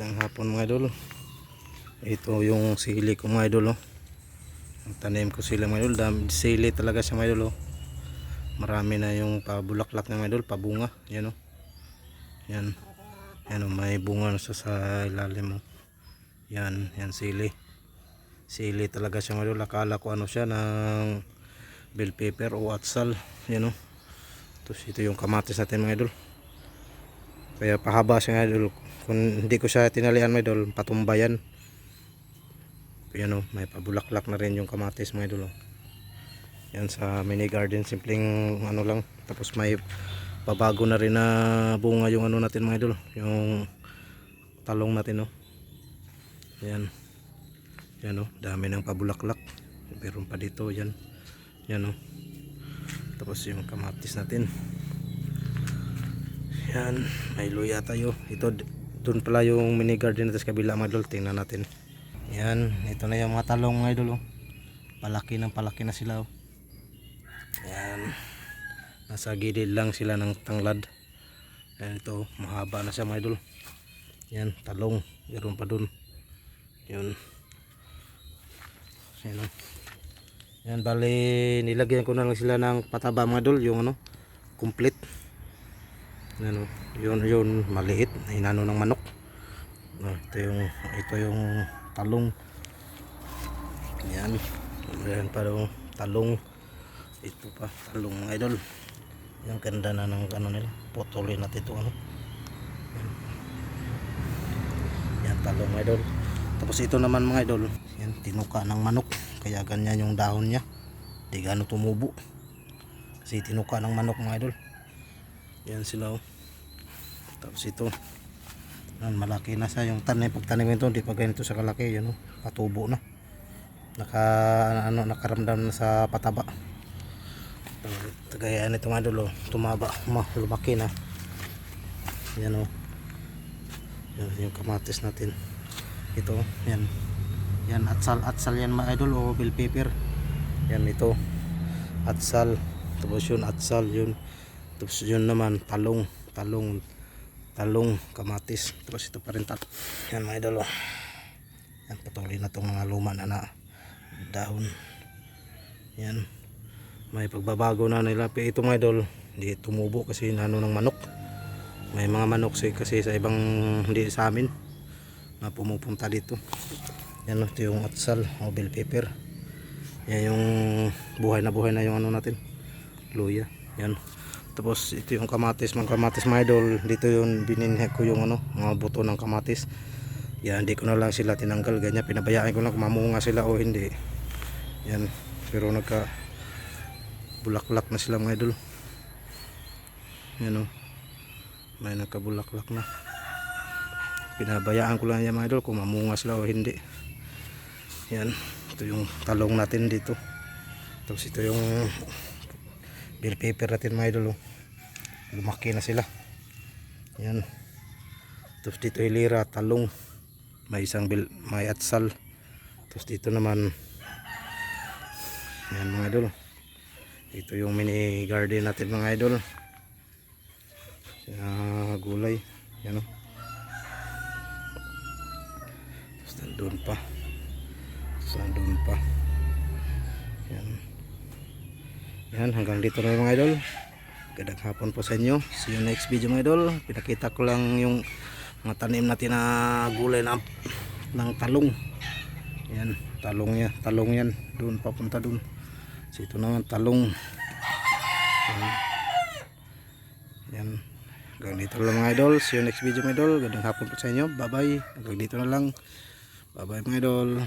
Magandang hapon mga idol. Ito yung sili ko mga idol, oh. Ang tanim ko sila mga idol. Sili talaga siya mga idol, oh. Marami na yung pabulaklak na mga idol, pabunga. Yan, oh. Yan. Yan, oh. May bunga na sa ilalim, oh. Yan, yan sili. Sili talaga siya mga idol. Akala ko ano siya ng bell pepper o atsal. Yan, oh. Tapos ito yung kamatis natin mga idol. Kaya pahaba siya mga idol. Kung hindi ko siya tinalian mga idol, patumbayan. Yan, oh, may pabulaklak na rin yung kamatis mga idol, oh. Yan sa mini garden, simpleng ano lang. Tapos may pabago na rin na bunga yung ano natin mga idol, yung talong natin, oh. Yan. Yan, oh, dami ng pabulaklak. Meron pa dito, yan. Yan, oh. Tapos yung kamatis natin. Yan, may luya tayo. Ito doon pala yung mini garden natin sa kabila mga idol. Tingnan natin. Yan, ito na yung mga talong mga idol, oh. Palaki na sila, oh. Yan. Nasa gilid lang sila ng tanglad. Yan, ito mahaba na siya mga idol. Yan, talong. Meron pa doon. Yun. Yan, oh. Yan, bali nilagyan ko na lang sila ng pataba mga idol, yung ano, complete. Ano, yun maliit, hinano ng manok. Ito yung talong. Yan, meron pa daw talong. Ito pa talong mga idol. Yung ganda na ng ano nila. Putulin natin ito, ano. Yan, talong mga idol. Tapos ito naman mga idol, yan, tinuka ng manok. Kaya ganyan yung dahon niya, di gano tumubo kasi tinuka ng manok mga idol. Yan sila, oh. Tapos ito, yan, malaki na siya yung tanim. Pagtanim ito, di pa ganito sa kalaki. Yan, oh, patubo na. Nakaramdam na sa pataba. Tagayaan ito mga idol, oh. Tumaba, lumaki na. Yan, oh. Yan yung kamatis natin. Ito, yan. Yan, atsal yan mga idol, o bell pepper. Yan, ito atsal. Tapos yun atsal, yun. Tapos yun naman talong, kamatis. Tapos ito pa rin yan mga idol, oh. Yan, patuloy na itong mga luma na dahon. Yan, may pagbabago na nila. Ito mga idol, hindi tumubo kasi nano ng manok. May mga manok kasi sa ibang, hindi sa amin, na pumupunta dito. Yan, ito yung atsal o bell pepper. Yan yung buhay na yung ano natin, luya. Yan. Tapos ito yung kamatis, mga idol. Dito yung bininhe ko yung ano, mga buto ng kamatis. Yan, hindi ko na lang sila tinanggal, ganyan. Pinabayaan ko lang kung mamunga sila o hindi. Yan, pero nagka bulaklak na sila mga idol. Yan, oh. May nagkabulaklak na. Pinabayaan ko lang yan mga idol kung mamunga sila o hindi. Yan, ito yung talong natin dito. Tapos ito yung bell pepper natin mga idol, oh. Lumaki na sila. Yan. Tapos dito hilira, talong. May may atsal. Tapos dito naman, yan mga idol. Ito yung mini garden natin mga idol. Gulay. Yan, oh. Tapos nandun pa. Yan. Yan, hanggang dito na mga idol. Gandang hapon po sa inyo. See you next video mga idol. Pinakita ko lang yung mga tanim natin na gulay ng talong. Yan, talong yan. Doon papunta doon. So ito naman talong. Yan. Hanggang dito na lang mga idol. See you next video mga idol. Gandang hapon po sa inyo. Bye bye. Hanggang dito na lang. Bye bye mga idol.